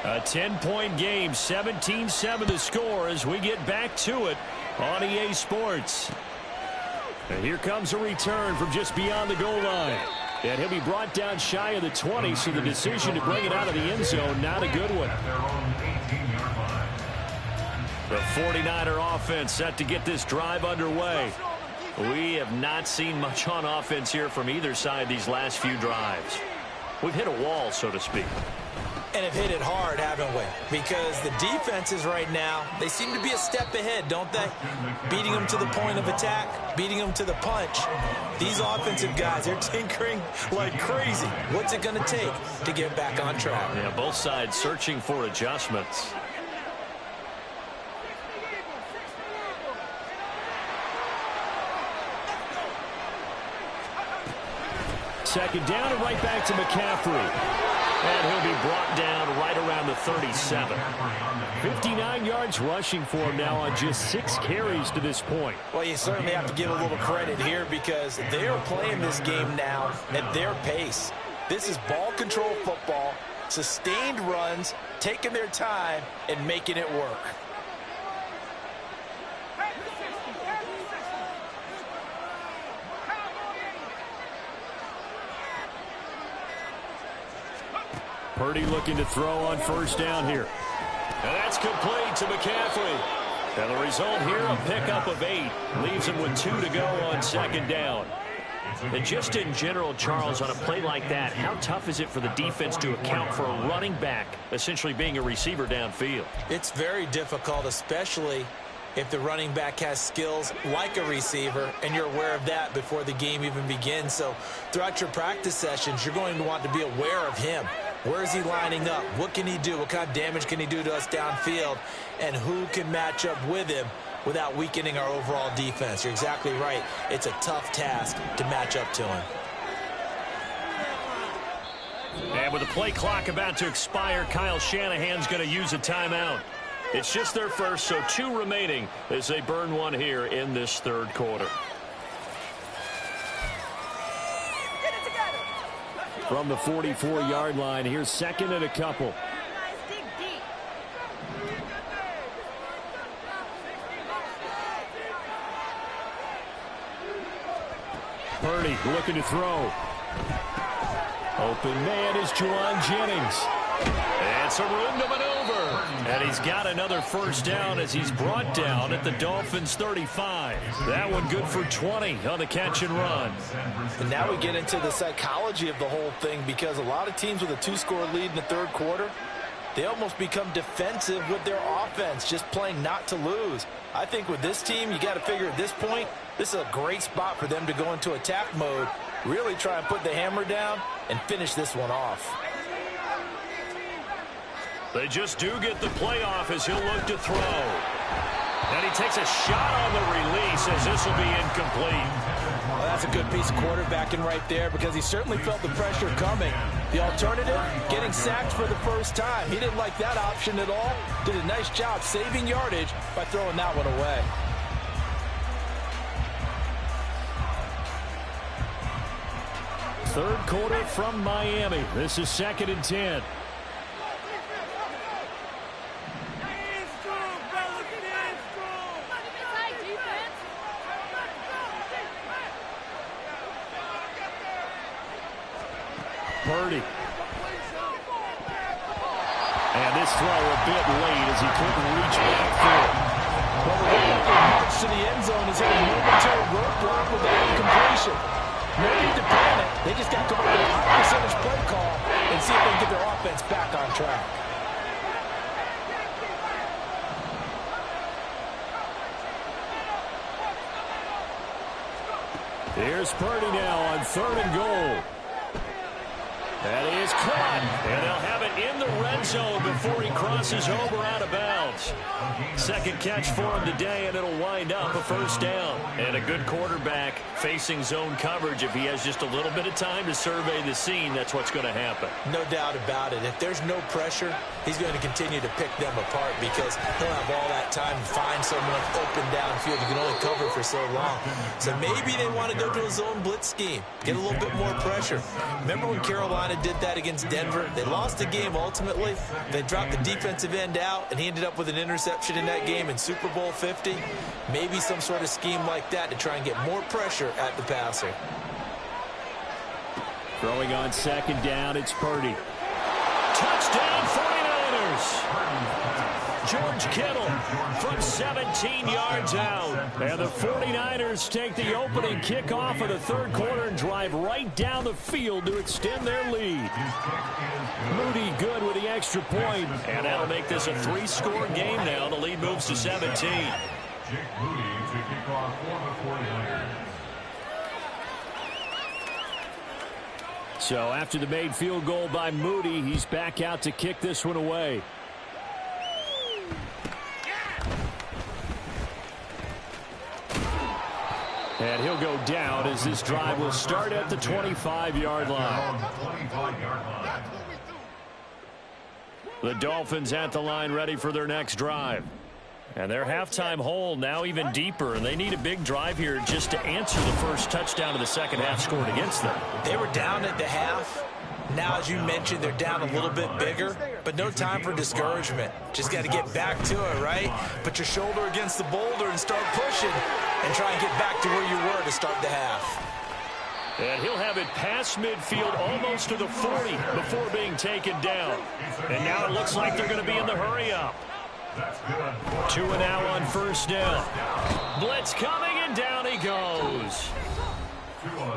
A 10-point game, 17-7 the score as we get back to it on EA Sports. And here comes a return from just beyond the goal line. And he'll be brought down shy of the 20, so the decision to bring it out of the end zone, not a good one. The 49er offense set to get this drive underway. We have not seen much on offense here from either side these last few drives. We've hit a wall, so to speak. And have hit it hard, haven't we? Because the defenses right now, they seem to be a step ahead, don't they? Beating them to the point of attack, beating them to the punch. These offensive guys, they're tinkering like crazy. What's it going to take to get back on track? Yeah, both sides searching for adjustments. Second down and right back to McCaffrey. And he'll be brought down right around the 37. 59 yards rushing for him now on just 6 carries to this point. Well, you certainly have to give a little credit here because they're playing this game now at their pace. This is ball control football, sustained runs, taking their time, and making it work. Purdy looking to throw on first down here. And that's complete to McCaffrey. And the result here, a pickup of 8. Leaves him with 2 to go on second down. And just in general, Charles, on a play like that, how tough is it for the defense to account for a running back essentially being a receiver downfield? It's very difficult, especially if the running back has skills like a receiver, and you're aware of that before the game even begins. So throughout your practice sessions, you're going to want to be aware of him. Where is he lining up? What can he do? What kind of damage can he do to us downfield? And who can match up with him without weakening our overall defense? You're exactly right. It's a tough task to match up to him. And with the play clock about to expire, Kyle Shanahan's going to use a timeout. It's just their first, so 2 remaining as they burn one here in this third quarter. From the 44-yard line, here's second and a couple. Purdy looking to throw. Open man is Juwan Jennings. And some room to maneuver. And he's got another first down as he's brought down at the Dolphins' 35. That one good for 20 on the catch and run. And now we get into the psychology of the whole thing, because a lot of teams with a 2-score lead in the third quarter, they almost become defensive with their offense, just playing not to lose. I think with this team, you got to figure at this point, this is a great spot for them to go into attack mode, really try and put the hammer down and finish this one off. They just do get the playoff as he'll look to throw. And he takes a shot on the release as this will be incomplete. Well, that's a good piece of quarterbacking right there, because he certainly felt the pressure coming. The alternative, getting sacked for the first time. He didn't like that option at all. Did a nice job saving yardage by throwing that one away. Third quarter from Miami. This is 2nd and 10. Purdy. And this throw a bit late as he couldn't reach back for it. Well, the way that march to the end zone is hit a momentary roadblock with that incompletion. No need to panic. They just got to go with a high percentage play call and see if they can get their offense back on track. Here's Purdy now on 3rd and goal. And he is caught, and they'll have it in the red zone before he crosses over out of bounds. Second catch for him today, and it'll wind up a first down. And a good quarterback facing zone coverage, if he has just a little bit of time to survey the scene, that's what's going to happen. No doubt about it. If there's no pressure, he's going to continue to pick them apart because he'll have all that time to find someone open downfield. You can only cover for so long. So maybe they want to go to a zone blitz scheme, get a little bit more pressure. Remember when Carolina did that against Denver? They lost the game ultimately. They dropped the defensive end out, and he ended up with an interception in that game in Super Bowl 50. Maybe some sort of scheme like that to try and get more pressure at the passer. Throwing on second down, it's Purdy. Touchdown, 49ers! George Kittle from 17 yards out. And the 49ers take the opening kickoff of the third quarter and drive right down the field to extend their lead. Moody good with the extra point. And that'll make this a 3-score game now. The lead moves to 17. Jake Moody to kick off for the 49ers. So after the made field goal by Moody, he's back out to kick this one away. And he'll go down as this drive will start at the 25-yard line. The Dolphins at the line ready for their next drive. And their halftime hole now even deeper, and they need a big drive here just to answer the first touchdown of the second half scored against them. They were down at the half. Now, as you mentioned, they're down a little bit bigger, but no time for discouragement. Just got to get back to it, right? Put your shoulder against the boulder and start pushing and try and get back to where you were to start the half. And he'll have it past midfield almost to the 40 before being taken down. And now it looks like they're going to be in the hurry-up. 2 and out on first down. Blitz coming, and down he goes.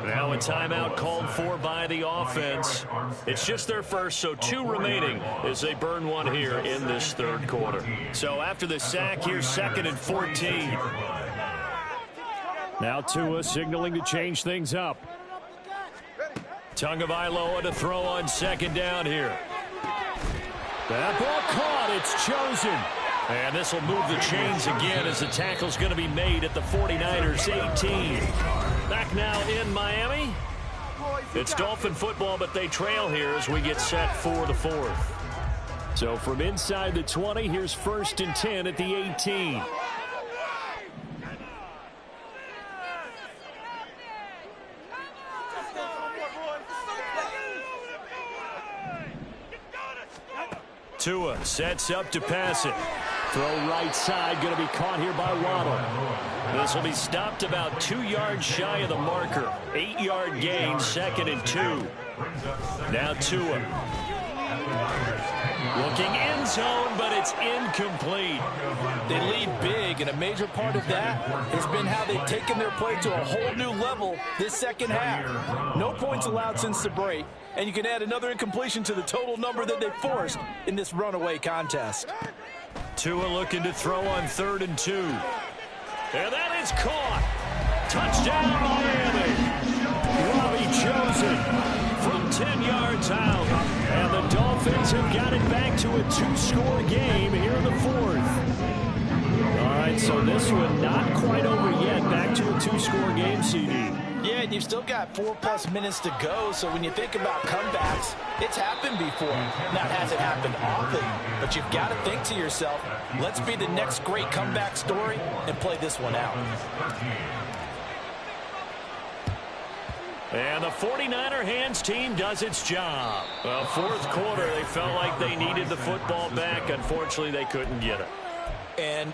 Now a timeout called for by the offense. It's just their first, so 2 remaining as they burn one here in this third quarter. So after the sack, here's 2nd and 14. Now Tua signaling to change things up. Tagovailoa to throw on second down here. That ball caught. It's chosen. And this will move the chains again as the tackle's going to be made at the 49ers 18. Back now in Miami. It's Dolphin football, but they trail here as we get set for the 4th. So from inside the 20, here's 1st and 10 at the 18. Tua sets up to pass it. Throw right side, going to be caught here by Waddle. This will be stopped about 2 yards shy of the marker. 8-yard gain, 2nd and 2. Now Tua. Looking end zone, but it's incomplete. They lead big, and a major part of that has been how they've taken their play to a whole new level this second half. No points allowed since the break, and you can add another incompletion to the total number that they forced in this runaway contest. Tua looking to throw on 3rd and 2. And that is caught. Touchdown, Miami. Robbie chosen from 10 yards out. And the Dolphins have got it back to a 2-score game here in the 4th. All right, so this one not quite over yet. Back to a 2-score game, CD. Yeah, and you've still got 4+ minutes to go, so when you think about comebacks, it's happened before. Now, it hasn't happened often, but you've got to think to yourself, let's be the next great comeback story and play this one out. And the 49er hands team does its job. Well, 4th quarter, they felt like they needed the football back. Unfortunately, they couldn't get it. And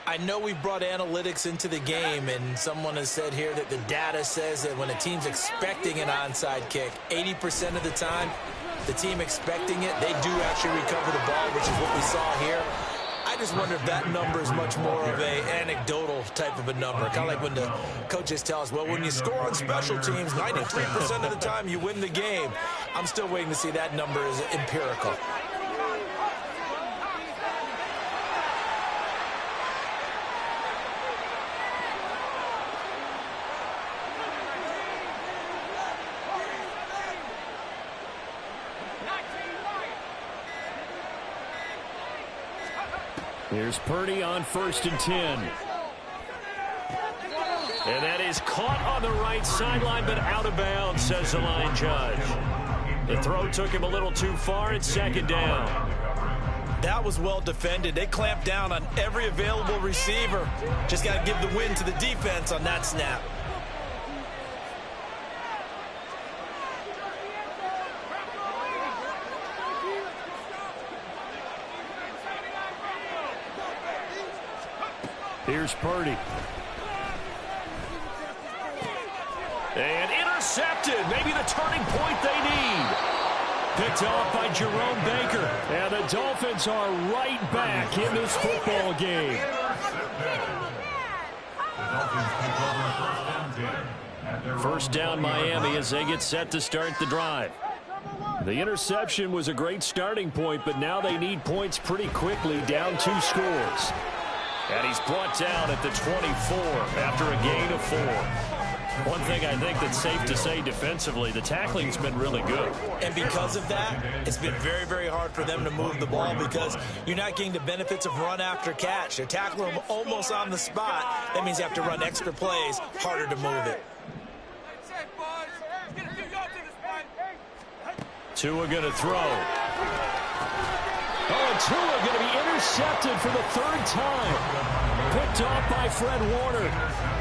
I know we brought analytics into the game, and someone has said here that the data says that when a team's expecting an onside kick, 80% of the time, the team expecting it, they do actually recover the ball, which is what we saw here. I just wonder if that number is much more of a anecdotal type of a number. Kind of like when the coaches tell us, well, when you score on special teams, 93% of the time you win the game. I'm still waiting to see that number is empirical. Here's Purdy on 1st and 10. And that is caught on the right sideline, but out of bounds, says the line judge. The throw took him a little too far. It's second down. That was well defended. They clamped down on every available receiver. Just got to give the win to the defense on that snap. Here's Purdy. And intercepted. Maybe the turning point they need. Picked off by Jerome Baker. And the Dolphins are right back in this football game. First down Miami as they get set to start the drive. The interception was a great starting point, but now they need points pretty quickly, down 2 scores. And he's brought down at the 24 after a gain of 4. One thing I think that's safe to say defensively, the tackling's been really good. And because of that, it's been very, very hard for them to move the ball because you're not getting the benefits of run after catch. They're tackling them almost on the spot. That means you have to run extra plays, harder to move it. Tua going to throw. Oh, and Tua going to be intercepted for the 3rd time. Picked off by Fred Warner.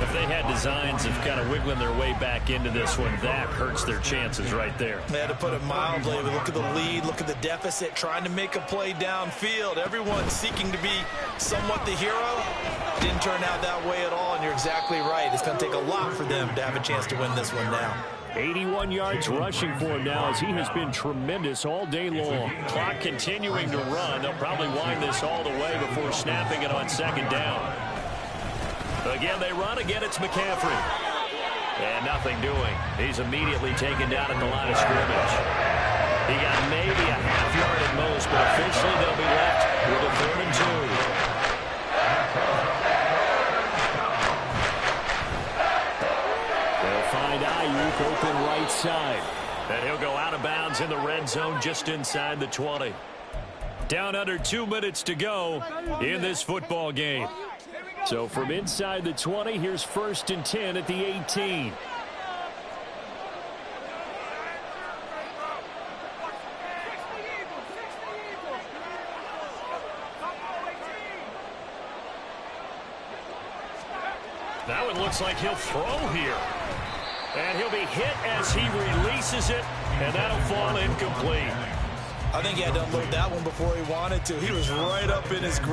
If they had designs of kind of wiggling their way back into this one, that hurts their chances right there. They had to put it mildly. Look at the lead, look at the deficit, trying to make a play downfield. Everyone seeking to be somewhat the hero. Didn't turn out that way at all, and you're exactly right. It's going to take a lot for them to have a chance to win this one now. 81 yards rushing for him now as he has been tremendous all day long. Clock continuing to run. They'll probably wind this all the way before snapping it on 2nd down. Again, they run. Again, it's McCaffrey. And nothing doing. He's immediately taken down at the line of scrimmage. He got maybe a half yard at most, but officially they'll be left with a 3rd and 2. Find Ayuk open right side. And he'll go out of bounds in the red zone just inside the 20. Down under 2 minutes to go in this football game. So from inside the 20, here's 1st and 10 at the 18. That one looks like he'll throw here. And he'll be hit as he releases it, and that'll fall incomplete. I think he had to unload that one before he wanted to. He was right up in his grip.